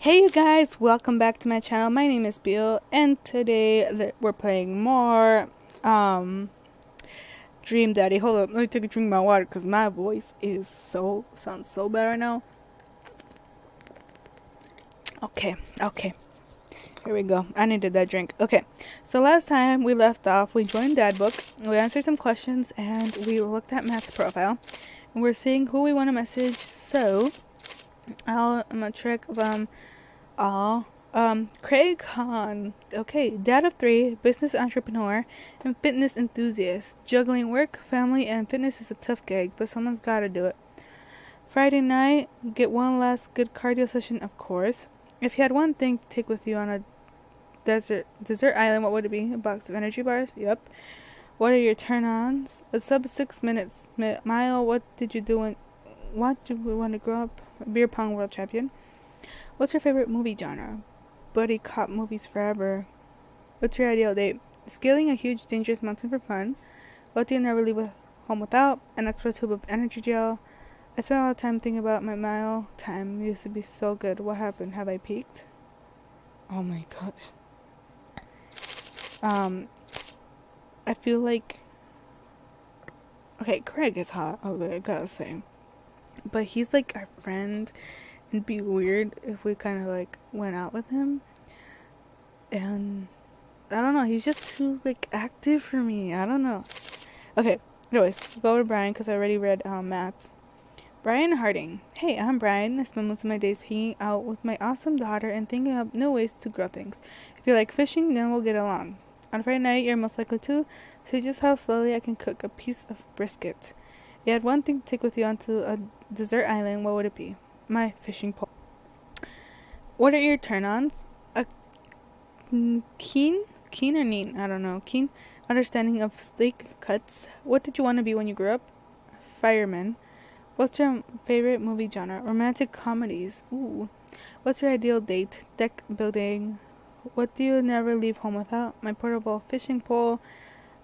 Hey you guys, welcome back to my channel. My name is Bill and today we're playing more Dream Daddy. Hold up, let me take a drink of my water because my voice sounds so bad right now. Okay, here we go. I needed that drink. Okay, so last time we left off, we joined Dad Book, we answered some questions, and we looked at Matt's profile. And we're seeing who we want to message. So I'm gonna check Craig Hahn. Okay, dad of 3, business entrepreneur, and fitness enthusiast. Juggling work, family, and fitness is a tough gig, but someone's gotta do it. Friday night, get one last good cardio session, of course. If you had one thing to take with you on a desert island, what would it be? A box of energy bars? Yep. What are your turn-ons? A sub 6 minutes mile. What did you do we want to grow up? A beer pong world champion. What's your favorite movie genre? Buddy cop movies forever. What's your ideal date? Scaling a huge dangerous mountain for fun. What do you never leave home without? An extra tube of energy gel. I spent a lot of time thinking about my mile time. It used to be so good. What happened? Have I peaked? Oh my gosh. I feel like Craig is hot, I gotta say. But he's like our friend. It'd be weird if we kind of like went out with him, and I don't know, he's just too like active for me. I don't know. Okay, anyways, go over to Brian because I already read Matt's. Brian Harding. Hey, I'm Brian. I spend most of my days hanging out with my awesome daughter and thinking of new ways to grow things. If you like fishing, then we'll get along. On Friday night, you're most likely to see just how slowly I can cook a piece of brisket. You had one thing to take with you onto a desert island, what would it be? My fishing pole. What are your turn-ons? A keen or neat? I don't know. Keen understanding of steak cuts. What did you want to be when you grew up? Fireman. What's your favorite movie genre? Romantic comedies. Ooh. What's your ideal date? Deck building. What do you never leave home without? My portable fishing pole.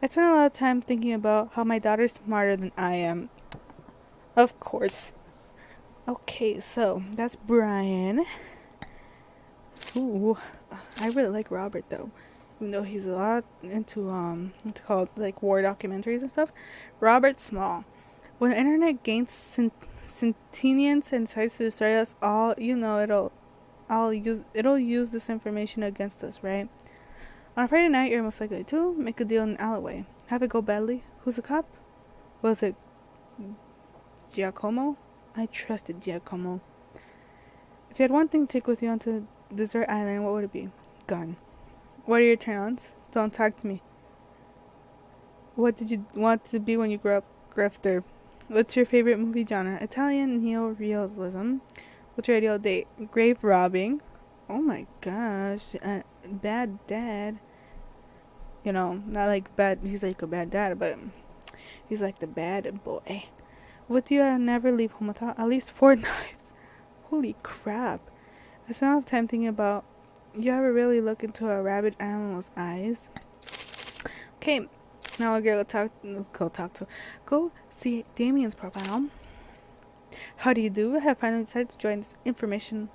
I spend a lot of time thinking about how my daughter's smarter than I am. Of course. Okay, so that's Brian. Ooh, I really like Robert though, even though he's a lot into what's called like war documentaries and stuff. Robert Small. When the internet gains sentience and decides to destroy us all, it'll use this information against us, right? On a Friday night, you're most likely to make a deal in an alleyway. Have it go badly. Who's the cop? Was it Giacomo? I trusted Giacomo. If you had one thing to take with you onto desert island, what would it be? Gun. What are your turn-ons? Don't talk to me. What did you want to be when you grew up? Grifter. What's your favorite movie genre? Italian neo-realism. What's your ideal date? Grave robbing. Oh my gosh. Bad dad. You know, not like bad, he's like a bad dad, but he's like the bad boy. What do you never leave home without? At least 4 knives. Holy crap. I spent a lot of time thinking about, you ever really look into a rabid animal's eyes? Okay, now we're gonna go see Damien's profile. How do you do? I have finally decided to join this information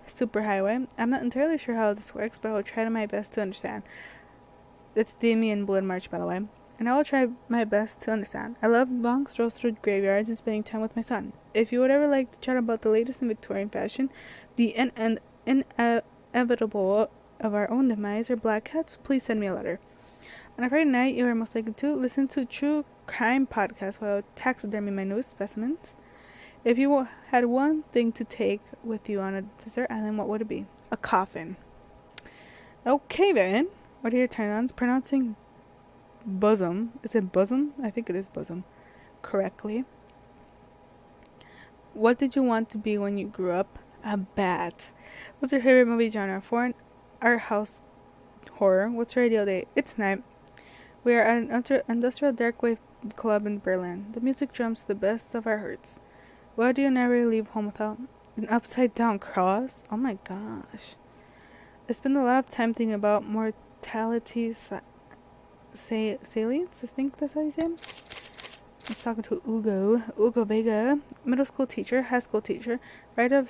superhighway. I'm not entirely sure how this works, but I will try my best to understand. It's Damien Blood March, by the way. And I will try my best to understand. I love long strolls through graveyards and spending time with my son. If you would ever like to chat about the latest in Victorian fashion, the inevitable of our own demise, or black cats, please send me a letter. On a Friday night, you are most likely to listen to true crime podcasts while taxiderming my newest specimens. If you had one thing to take with you on a desert island, what would it be? A coffin. Okay then. What are your turn-ons? Pronouncing bosom. Is it bosom? I think it is bosom. Correctly. What did you want to be when you grew up? A bat. What's your favorite movie genre? Foreign art house horror. What's your ideal date? It's night. We are at an industrial dark wave club in Berlin. The music drums the best of our hearts. What do you never leave home without? An upside down cross? Oh my gosh. I spend a lot of time thinking about mortality salience, I think that's how you say it. I was talking to Ugo Vega, middle school teacher, high school teacher, writer of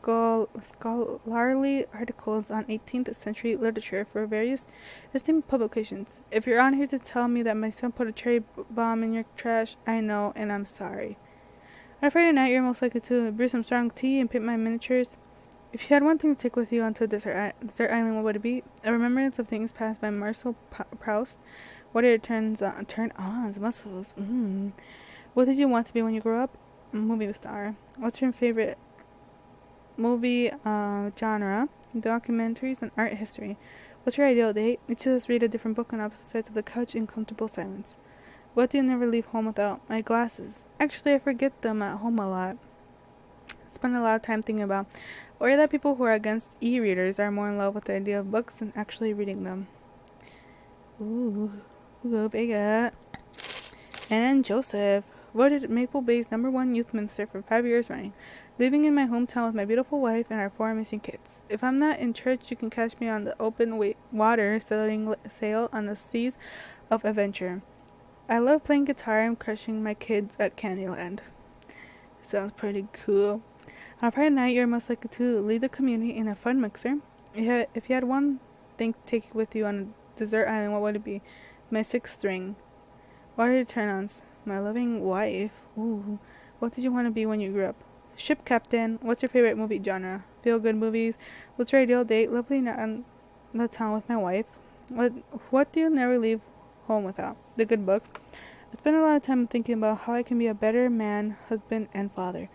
scholarly articles on 18th century literature for various esteemed publications. If you're on here to tell me that my son put a cherry bomb in your trash, I know, and I'm sorry. On Friday night, you're most likely to brew some strong tea and paint my miniatures. If you had one thing to take with you onto a desert island, what would it be? A remembrance of things passed by Marcel Proust. What did it turn on? Muscles. What did you want to be when you grew up? Movie star. What's your favorite movie genre? Documentaries and art history. What's your ideal date? Each of us read a different book on opposite sides of the couch in comfortable silence. What do you never leave home without? My glasses. Actually, I forget them at home a lot. I spend a lot of time thinking about, or that people who are against e-readers are more in love with the idea of books than actually reading them. Ooh, Vega. And then Joseph. Voted Maple Bay's #1 youth minister for 5 years running, living in my hometown with my beautiful wife and our 4 missing kids. If I'm not in church, you can catch me on the open water, setting sail on the seas of adventure. I love playing guitar and crushing my kids at Candyland. Sounds pretty cool. On Friday night, you're most likely to lead the community in a fun mixer. If you had one thing to take with you on a desert island, what would it be? My 6th string. What are your turn-ons? My loving wife. Ooh. What did you want to be when you grew up? Ship captain. What's your favorite movie genre? Feel-good movies. What's your ideal date? Lovely night on the town with my wife. What do you never leave home without? The good book. I spend a lot of time thinking about how I can be a better man, husband, and father.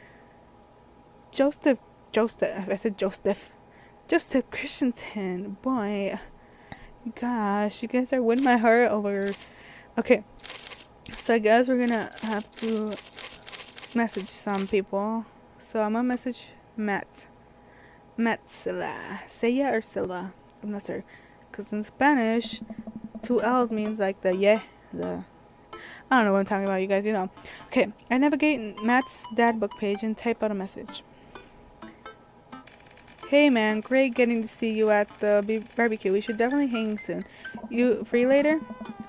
Joseph. I said Joseph. Joseph Christensen. Boy. Gosh, you guys are winning my heart over. Okay. So I guess we're gonna have to message some people. So I'm gonna message Matt Silva. Sella or Silva? I'm not sure. Because in Spanish, 2 L's means like the I don't know what I'm talking about, you guys, you know. Okay, I navigate Matt's dad book page and type out a message. Hey man, great getting to see you at the barbecue. We should definitely hang soon. You free later?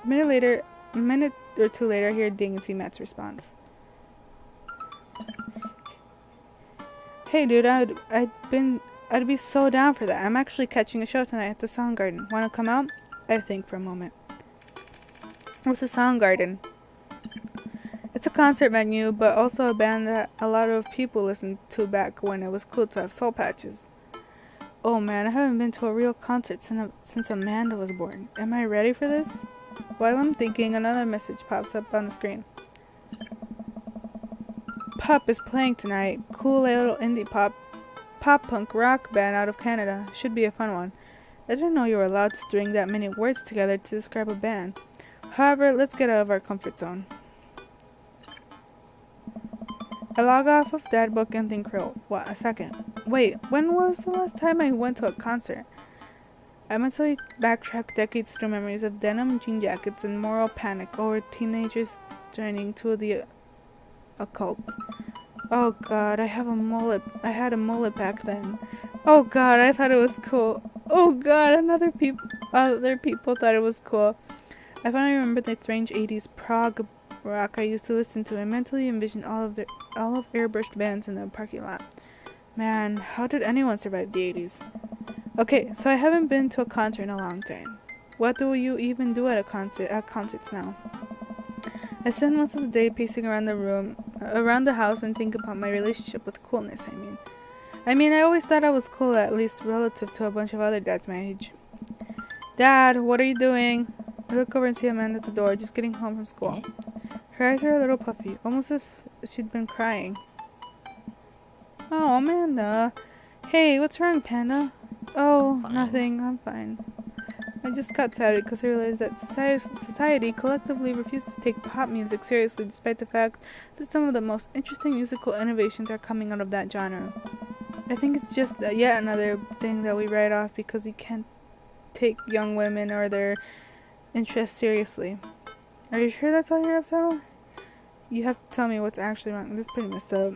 A minute or 2 later, I hear a ding and see Matt's response. Hey dude, I'd be so down for that. I'm actually catching a show tonight at the Soundgarden. Wanna come out? I think for a moment. What's the Soundgarden? It's a concert venue, but also a band that a lot of people listened to back when it was cool to have soul patches. Oh man, I haven't been to a real concert since Amanda was born. Am I ready for this? While I'm thinking, another message pops up on the screen. Pup is playing tonight. Cool little indie pop punk rock band out of Canada. Should be a fun one. I didn't know you were allowed to string that many words together to describe a band. However, let's get out of our comfort zone. I log off of that book and think, what, a second. Wait, when was the last time I went to a concert? I mentally backtrack decades through memories of denim jean jackets and moral panic over teenagers turning to the occult. Oh god, I had a mullet back then. Oh god, I thought it was cool. Oh god, other people thought it was cool. I finally remembered the strange 80s prog rock I used to listen to and mentally envisioned all of airbrushed bands in the parking lot. Man, how did anyone survive the 80s? Okay, so I haven't been to a concert in a long time. What do you even do at concerts now? I spend most of the day pacing around the house and think about my relationship with coolness, I mean, I always thought I was cool, at least relative to a bunch of other dads my age. Dad, what are you doing? I look over and see Amanda at the door, just getting home from school. Her eyes are a little puffy, almost as if she'd been crying. Oh, Amanda. Hey, what's wrong, Panda? Oh, nothing. I'm fine. I just got sad because I realized that society collectively refuses to take pop music seriously, despite the fact that some of the most interesting musical innovations are coming out of that genre. I think it's just yet another thing that we write off because we can't take young women or their interests seriously. Are you sure that's all you're upset about? You have to tell me what's actually wrong. This is pretty messed up.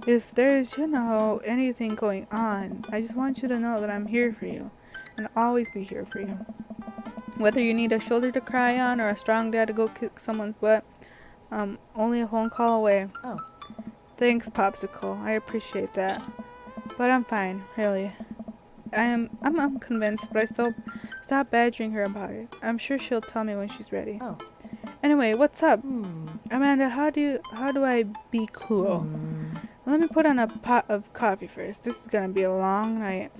If there's, anything going on, I just want you to know that I'm here for you. And I'll always be here for you. Whether you need a shoulder to cry on or a strong dad to go kick someone's butt, only a phone call away. Oh. Thanks, Popsicle. I appreciate that. But I'm fine, really. I'm unconvinced, but I still stop badgering her about it. I'm sure she'll tell me when she's ready. Oh. Anyway, what's up? Amanda, how do I be cool? Let me put on a pot of coffee first. This is gonna be a long night.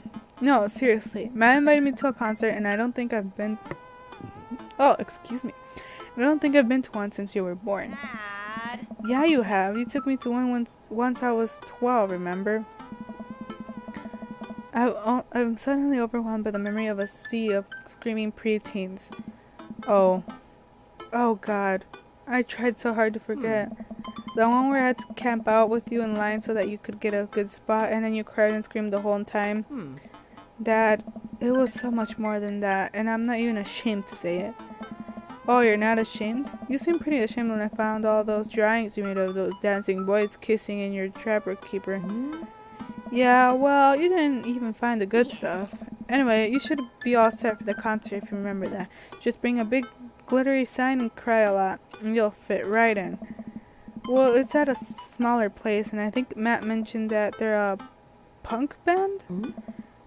No, seriously. Matt invited me to a concert and I don't think I've been... Oh, excuse me. I don't think I've been to one since you were born. Dad. Yeah, you have. You took me to one once I was 12, remember? I'm suddenly overwhelmed by the memory of a sea of screaming preteens. Oh. Oh, God. I tried so hard to forget. The one where I had to camp out with you in line so that you could get a good spot and then you cried and screamed the whole time. Dad, it was so much more than that, and I'm not even ashamed to say it. Oh, you're not ashamed? You seemed pretty ashamed when I found all those drawings you made of those dancing boys kissing in your trapper keeper. Yeah, well, you didn't even find the good stuff. Anyway, you should be all set for the concert if you remember that. Just bring a big glittery sign and cry a lot, and you'll fit right in. Well, it's at a smaller place, and I think Matt mentioned that they're a punk band?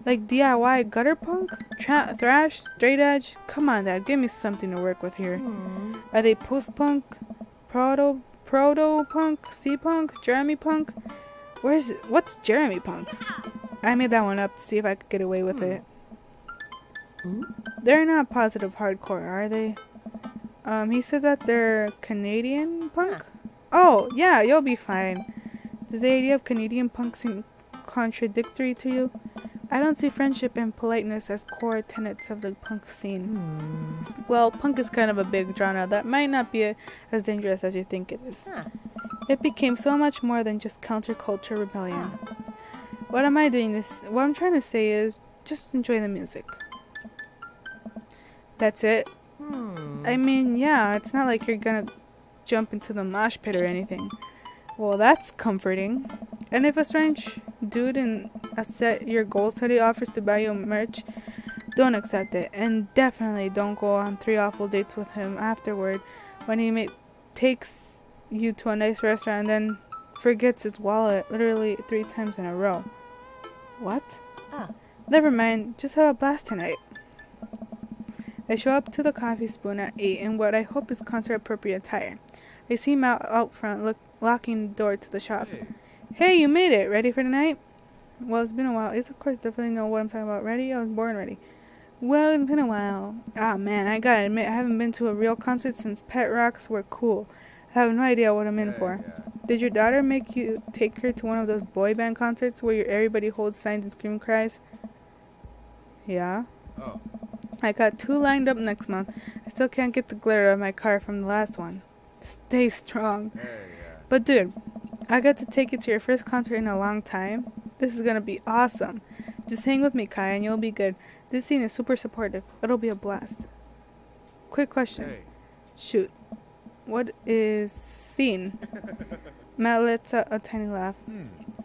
Like DIY gutter punk? Thrash? Straight edge? Come on, Dad, give me something to work with here. Are they post-punk? Proto-punk? C-punk? Jeremy punk? What's Jeremy punk? I made that one up to see if I could get away with it. They're not positive hardcore, are they? He said that they're Canadian punk? Oh, yeah, you'll be fine. Does the idea of Canadian punk seem contradictory to you? I don't see friendship and politeness as core tenets of the punk scene. Well, punk is kind of a big genre that might not be as dangerous as you think it is. It became so much more than just counterculture rebellion. What I'm trying to say is, just enjoy the music. That's it? I mean, yeah, it's not like you're gonna jump into the mosh pit or anything. Well, that's comforting. And if a strange dude in a set your goal study offers to buy you merch, don't accept it. And definitely don't go on 3 awful dates with him afterward when he takes you to a nice restaurant and then forgets his wallet literally 3 times in a row. What? Never mind, just have a blast tonight. I show up to the Coffee Spoon at 8 in what I hope is concert-appropriate attire. I see him out front, locking the door to the shop. Hey, you made it! Ready for tonight? Well, it's been a while. It's of course definitely know what I'm talking about. Ready? I was born ready. Well, it's been a while. Ah, man, I gotta admit, I haven't been to a real concert since Pet Rocks were cool. I have no idea what I'm in for. Did your daughter make you take her to one of those boy band concerts where everybody holds signs and scream cries? Yeah. I got 2 lined up next month. I still can't get the glitter of my car from the last one. Stay strong. But dude, I got to take you to your first concert in a long time. This is gonna be awesome. Just hang with me, Kai, and you'll be good. This scene is super supportive. It'll be a blast. Quick question. Shoot. What is scene? Matt lets out a tiny laugh.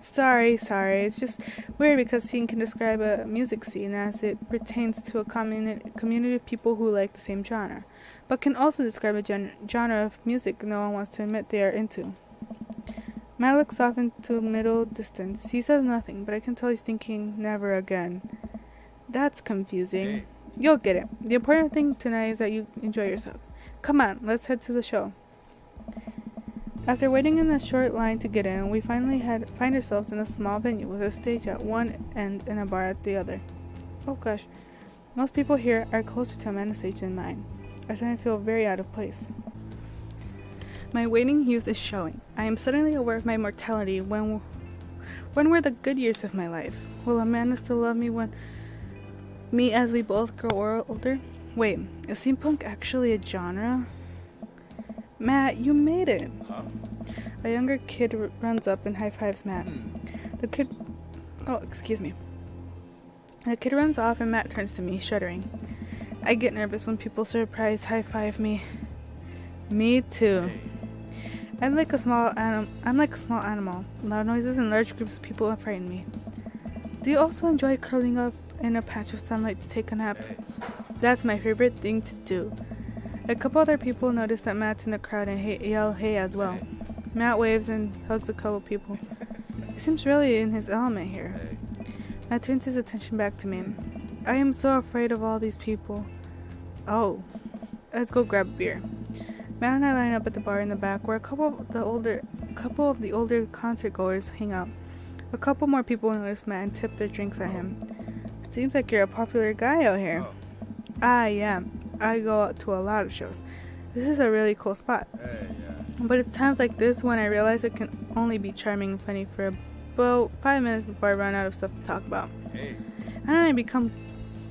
Sorry. It's just weird because scene can describe a music scene as it pertains to a community of people who like the same genre, but can also describe a genre of music no one wants to admit they are into. Matt looks off into middle distance. He says nothing, but I can tell he's thinking never again. That's confusing. You'll get it. The important thing tonight is that you enjoy yourself. Come on, let's head to the show. After waiting in a short line to get in, we finally find ourselves in a small venue with a stage at one end and a bar at the other. Oh gosh, most people here are closer to Amanda's stage than mine. I suddenly feel very out of place. My waning youth is showing. I am suddenly aware of my mortality. When were the good years of my life? Will Amanda still love me as we both grow older? Wait, is steampunk actually a genre? Matt, you made it! A younger kid runs up and high-fives Matt. The kid runs off and Matt turns to me, shuddering. I get nervous when people surprise high-five me. Me too. I'm like a small animal. Loud noises and large groups of people frighten me. Do you also enjoy curling up in a patch of sunlight to take a nap? That's my favorite thing to do. A couple other people notice that Matt's in the crowd and yell hey as well. Matt waves and hugs a couple people. He seems really in his element here. Matt turns his attention back to me. I am so afraid of all these people. Oh, let's go grab a beer. Matt and I line up at the bar in the back where a couple of the older concert goers hang out. A couple more people notice Matt and tip their drinks at him. Seems like you're a popular guy out here. I am. I go out to a lot of shows. This is a really cool spot. But it's times like this when I realize it can only be charming and funny for about 5 minutes before I run out of stuff to talk about. And then I become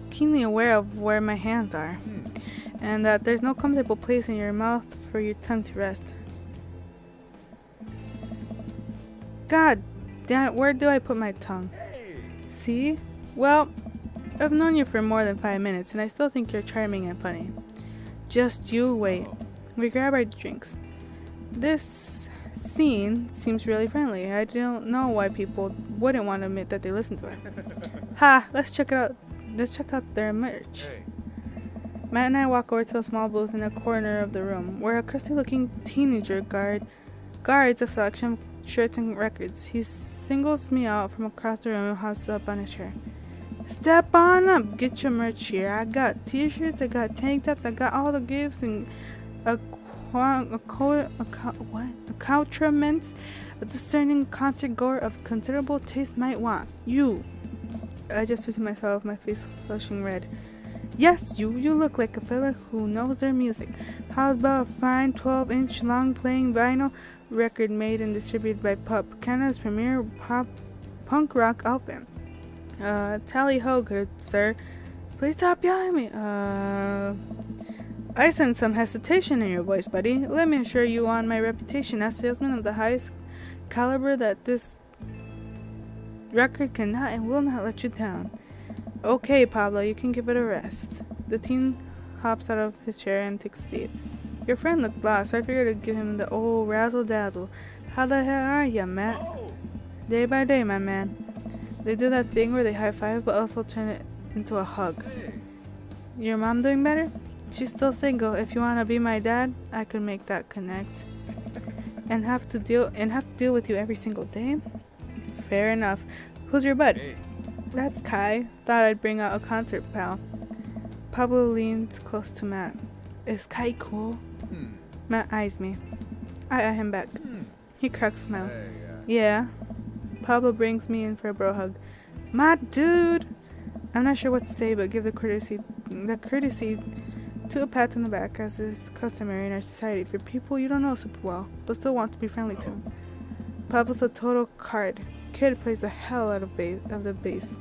keenly aware of where my hands are. And that there's no comfortable place in your mouth for your tongue to rest. God damn it, where do I put my tongue? See? Well, I've known you for more than 5 minutes and I still think you're charming and funny. Just you wait. We grab our drinks. This scene seems really friendly. I don't know why people wouldn't want to admit that they listen to it. Ha! Let's check it out. Let's check out their merch. Matt and I walk over to a small booth in the corner of the room, where a crusty-looking teenager guards a selection of shirts and records. He singles me out from across the room and hops up on his chair. Step on up, get your merch here. I got t-shirts, I got tank tops, I got all the gifts and accoutrements a discerning concert goer of considerable taste might want. You. I just to myself, my face flushing red. Yes, you look like a fella who knows their music. How's about a fine 12-inch long-playing vinyl record made and distributed by Pup, Canada's premier punk rock outfit? Tally ho, good sir. Please stop yelling at me. I sense some hesitation in your voice, buddy. Let me assure you on my reputation as salesman of the highest caliber that this record cannot and will not let you down. Okay, Pablo, you can give it a rest. The teen hops out of his chair and takes a seat. Your friend looked lost, so I figured to give him the old razzle-dazzle. How the hell are ya, Matt? Day by day, my man. They do that thing where they high-five, but also turn it into a hug. Your mom doing better? She's still single. If you want to be my dad, I could make that connect. And have to deal with you every single day? Fair enough. Who's your bud? That's Kai. Thought I'd bring out a concert pal. Pablo leans close to Matt. Is Kai cool? Matt eyes me. I eye him back. He cracks a smile. Yeah. Pablo brings me in for a bro hug. My dude! I'm not sure what to say, but give the courtesy to a pat on the back, as is customary in our society for people you don't know super well, but still want to be friendly to. Pablo's a total card. Kid plays the hell out of the bass.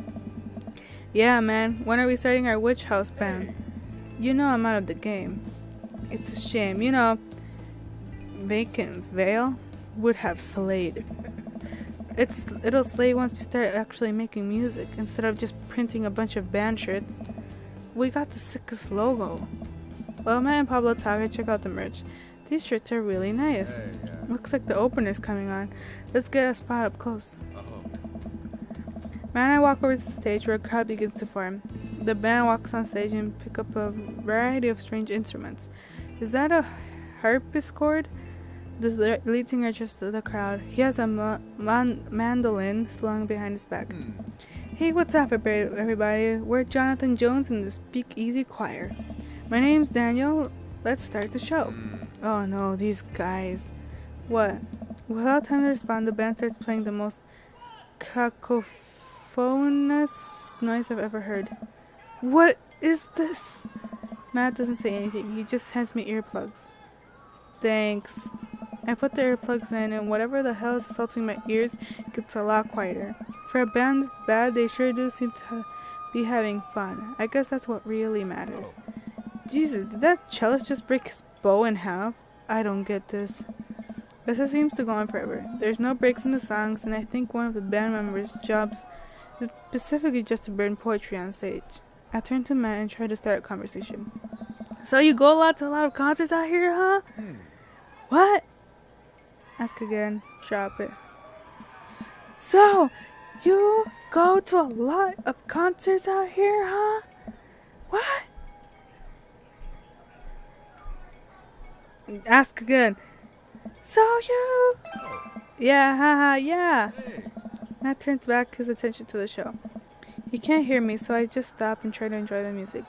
Yeah, man. When are we starting our witch house band? You know I'm out of the game. It's a shame. You know, Vacant Veil would have slayed. It'll slay once you start actually making music instead of just printing a bunch of band shirts. We got the sickest logo. While Matt and Pablo talk, I check out the merch. These shirts are really nice. Looks like the opener's coming on. Let's get a spot up close. Matt and I walk over to the stage where a crowd begins to form. The band walks on stage and pick up a variety of strange instruments. Is that a harpsichord? The lead singer addresses the crowd. He has a mandolin slung behind his back. Hey, what's up, everybody? We're Jonathan Jones in the Speak Easy Choir. My name's Daniel. Let's start the show. Oh no, these guys. What? Without time to respond, the band starts playing the most cacophonous noise I've ever heard. What is this? Matt doesn't say anything. He just hands me earplugs. Thanks. I put the earplugs in, and whatever the hell is assaulting my ears gets a lot quieter. For a band this bad, they sure do seem to be having fun. I guess that's what really matters. Jesus, did that cellist just break his bow in half? I don't get this. This seems to go on forever. There's no breaks in the songs, and I think one of the band members' jobs is specifically just to burn poetry on stage. I turn to Matt and try to start a conversation. So you go to a lot of concerts out here, huh? What? Ask again. Drop it. So, you go to a lot of concerts out here, huh? What? Ask again. So you? Yeah, haha, yeah. Matt turns back his attention to the show. He can't hear me, so I just stop and try to enjoy the music.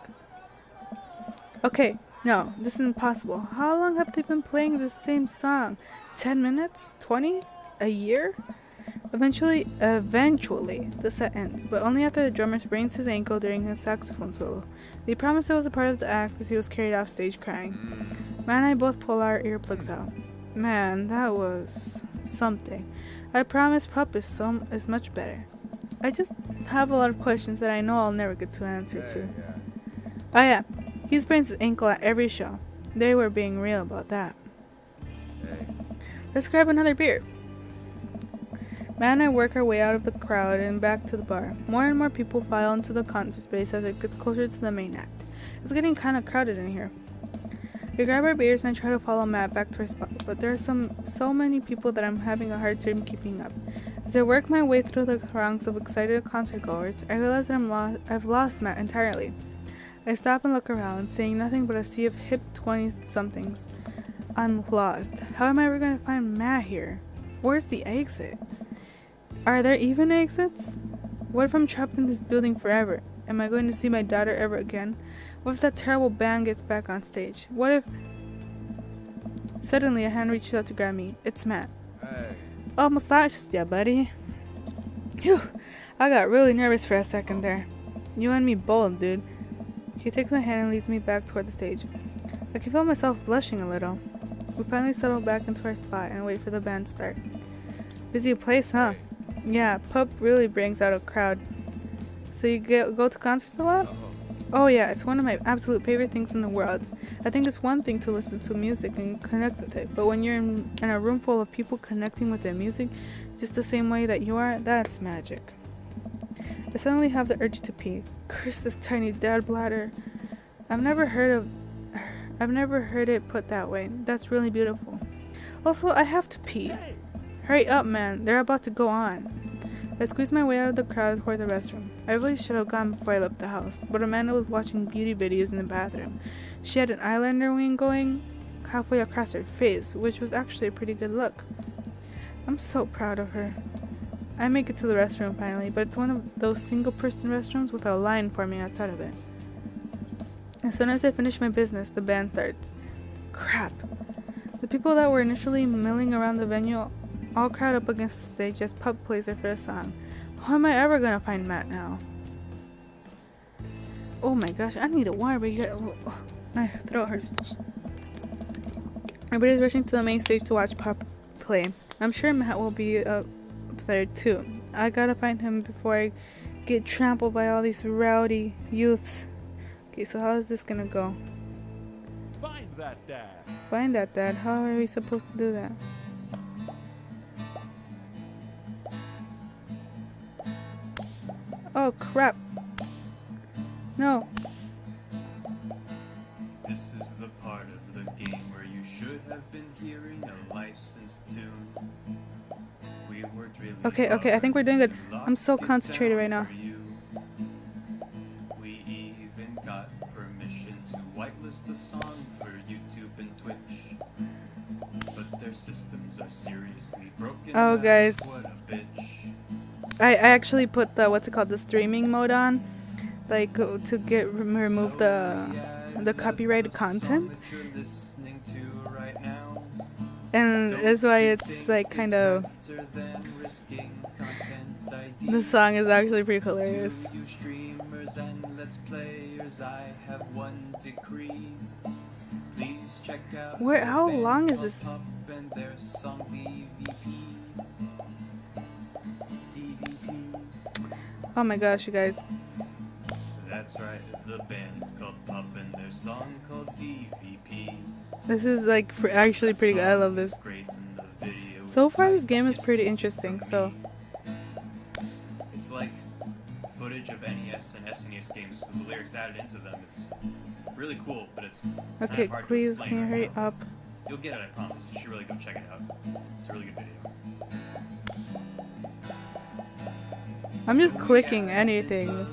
Okay, no, this is impossible. How long have they been playing the same song? 10 minutes? 20? A year? Eventually, the set ends, but only after the drummer sprains his ankle during his saxophone solo. They promised it was a part of the act as he was carried off stage crying. Matt and I both pull our earplugs out. Man, that was something. I promise Pup is much better. I just have a lot of questions that I know I'll never get to answer to. Oh yeah, he sprains his ankle at every show. They were being real about that. Let's grab another beer. Matt and I work our way out of the crowd and back to the bar. More and more people file into the concert space as it gets closer to the main act. It's getting kind of crowded in here. We grab our beers and I try to follow Matt back to our spot, but there are so many people that I'm having a hard time keeping up. As I work my way through the throngs of excited concert goers, I realize that I've lost Matt entirely. I stop and look around, seeing nothing but a sea of hip 20-somethings. I'm lost. How am I ever going to find Matt here? Where's the exit? Are there even exits? What if I'm trapped in this building forever? Am I going to see my daughter ever again? What if that terrible band gets back on stage? What if... Suddenly, a hand reaches out to grab me. It's Matt. Hey. Almost lost ya, buddy. Phew. I got really nervous for a second there. You and me both, dude. He takes my hand and leads me back toward the stage. I can feel myself blushing a little. We finally settle back into our spot and wait for the band to start. Busy place, huh? Yeah, Pup really brings out a crowd. So you go to concerts a lot? Oh yeah, it's one of my absolute favorite things in the world. I think it's one thing to listen to music and connect with it, but when you're in a room full of people connecting with their music just the same way that you are, that's magic. I suddenly have the urge to pee. Curse this tiny dad bladder. I've never heard it put that way. That's really beautiful. Also, I have to pee. Hurry up, man. They're about to go on. I squeezed my way out of the crowd toward the restroom. I really should have gone before I left the house, but Amanda was watching beauty videos in the bathroom. She had an eyeliner wing going halfway across her face, which was actually a pretty good look. I'm so proud of her. I make it to the restroom finally, but it's one of those single-person restrooms with a line forming outside of it. As soon as I finish my business, the band starts. Crap. The people that were initially milling around the venue all crowd up against the stage as Pup plays their first song. How am I ever gonna find Matt now? Oh my gosh, I need a water, but my throat hurts. Everybody's rushing to the main stage to watch Pup play. I'm sure Matt will be up there too. I gotta find him before I get trampled by all these rowdy youths. Okay, so how is this gonna go? Find that dad. Find that dad? How are we supposed to do that? Oh crap. No. This is the part of the game where you should have been hearing a licensed tune. We worked really Okay, hard I think we're doing good. to I'm so lock it concentrated right down now. for you. We even got permission to whitelist the song for YouTube and Twitch. But their systems are seriously broken. Oh, down. guys. What a bitch. I actually put the streaming mode on, like to remove the copyrighted content, and that's why it's like kind of, the song is actually pretty hilarious. How long is this? Oh my gosh, you guys. That's right, the band's called Pup and their song called DVP. This is like actually pretty good. I love this. So far this game is pretty interesting, so. It's like footage of NES and SNES games with the lyrics added into them. It's really cool, but it's Okay, hard to please, explain can you right hurry now. up? You'll get it, I promise. You should really go check it out. It's a really good video. I'm just clicking anything.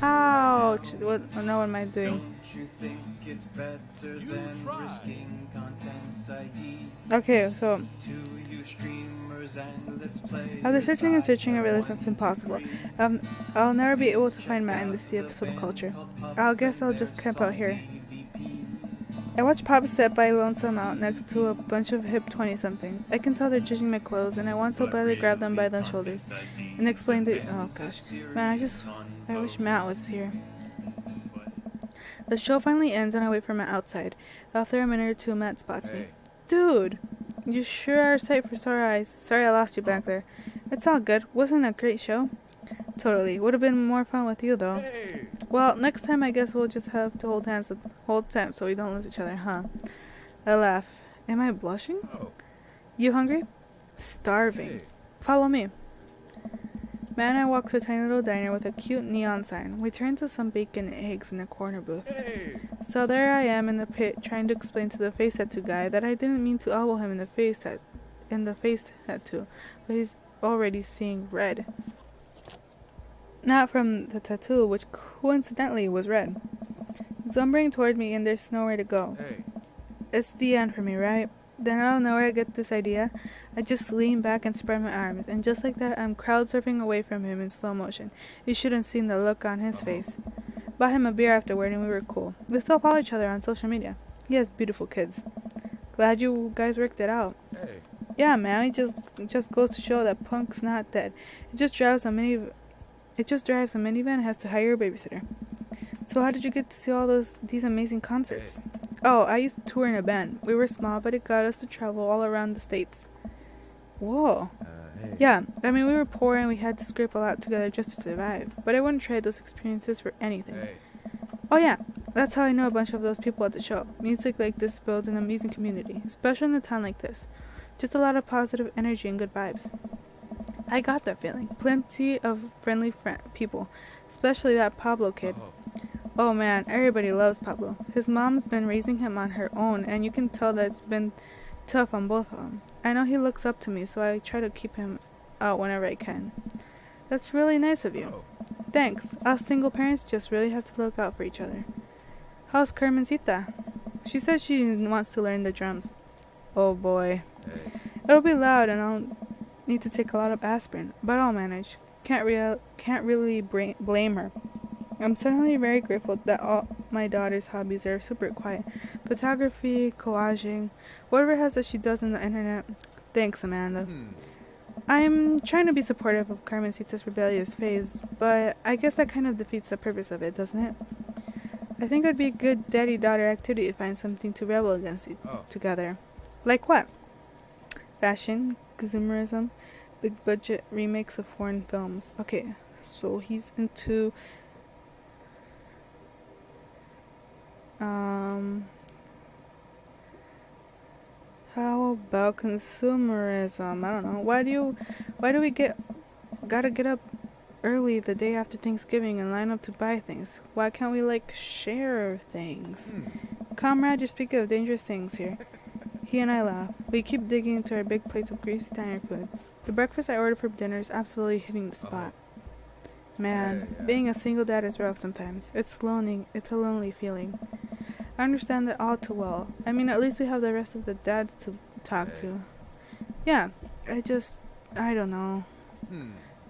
Ouch! What am I doing? Don't you think it's better than risking content ID. Okay, so To you streamers and let's play. after searching and searching, I realized it's impossible. I'll never be able to find Matt in the sea of subculture. I guess I'll just camp out here. I watch Pop sit by lonesome out next to a bunch of hip 20-somethings. I can tell they're judging my clothes, and I want so badly grab them by the shoulders and explain the. Oh gosh, man, I wish Matt was here. The show finally ends, and I wait for Matt outside. After a minute or two, Matt spots me. Dude, you sure are a sight for sore eyes. Sorry I lost you back there. It's all good. Wasn't it a great show? Totally. Would have been more fun with you, though. Well, next time I guess we'll just have to hold hands the whole time so we don't lose each other, huh? I laugh. Am I blushing? You hungry? Starving. Follow me. Matt and I walk to a tiny little diner with a cute neon sign. We turn to some bacon and eggs in a corner booth. So there I am in the pit trying to explain to the face tattoo guy that I didn't mean to elbow him in the face tattoo, but he's already seeing red. Not from the tattoo, which coincidentally was red. He's lumbering toward me and there's nowhere to go. It's the end for me, right? Then I don't know where I get this idea. I just lean back and spread my arms, and just like that, I'm crowd surfing away from him in slow motion. You should have seen the look on his face. Bought him a beer afterward, and we were cool. We still follow each other on social media. He has beautiful kids. Glad you guys worked it out. Yeah, man. It just goes to show that punk's not dead. It just drives a minivan and has to hire a babysitter. So how did you get to see all these amazing concerts? Oh, I used to tour in a band. We were small, but it got us to travel all around the States. Whoa. Yeah, I mean, we were poor and we had to scrape a lot together just to survive. But I wouldn't trade those experiences for anything. Oh yeah, that's how I know a bunch of those people at the show. Music like this builds an amazing community, especially in a town like this. Just a lot of positive energy and good vibes. I got that feeling. Plenty of friendly people, especially that Pablo kid. Oh man, everybody loves Pablo. His mom's been raising him on her own, and you can tell that it's been tough on both of them. I know he looks up to me, so I try to keep him out whenever I can. That's really nice of you. Thanks. Us single parents just really have to look out for each other. How's Carmencita? She said she wants to learn the drums. Oh boy. It'll be loud and I'll need to take a lot of aspirin, but I'll manage. Can't really blame her. I'm suddenly very grateful that all my daughter's hobbies are super quiet. Photography, collaging, whatever it has that she does on the internet. Thanks, Amanda. I'm trying to be supportive of Carmencita's rebellious phase, but I guess that kind of defeats the purpose of it, doesn't it? I think it would be a good daddy-daughter activity to find something to rebel against together. Like what? Fashion, consumerism, big-budget remakes of foreign films. Okay, so he's into... How about consumerism? I don't know. Why do we gotta get up early the day after Thanksgiving and line up to buy things? Why can't we share things? Comrade, you're speaking of dangerous things here. He and I laugh. We keep digging into our big plates of greasy diner food. The breakfast I ordered for dinner is absolutely hitting the spot. Man, being a single dad is rough sometimes. It's a lonely feeling. I understand that all too well. I mean, at least we have the rest of the dads to talk to. Yeah, I don't know.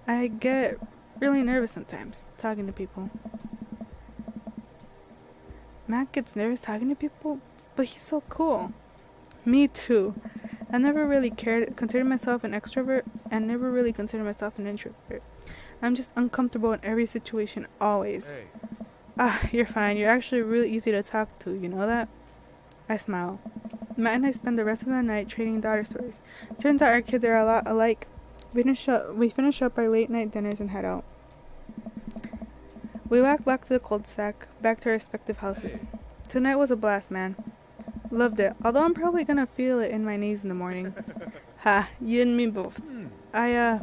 I get really nervous sometimes talking to people. Matt gets nervous talking to people, but he's so cool. Me too. I never really considered myself an extrovert and never really considered myself an introvert. I'm just uncomfortable in every situation, always. You're fine. You're actually really easy to talk to, you know that? I smile. Matt and I spend the rest of the night trading daughter stories. Turns out our kids are a lot alike. We finish up our late night dinners and head out. We walk back to the cul-de-sac, back to our respective houses. Tonight was a blast, man. Loved it, although I'm probably gonna feel it in my knees in the morning. Ha, you and me both. I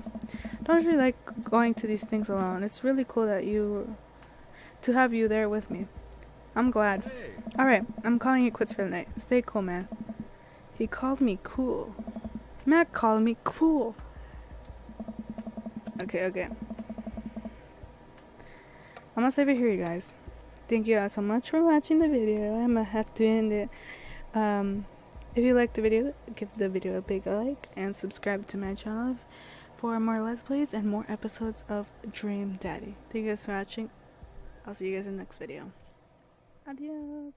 don't usually like going to these things alone. It's really cool to have you there with me. I'm glad. Alright, I'm calling it quits for the night. Stay cool, man. He called me cool. Matt called me cool. Okay. I'm gonna save it here, you guys. Thank you all so much for watching the video. I'm gonna have to end it If you liked the video, give the video a big like and subscribe to my channel for more Let's Plays and more episodes of Dream Daddy. Thank you guys for watching. I'll see you guys in the next video. Adios.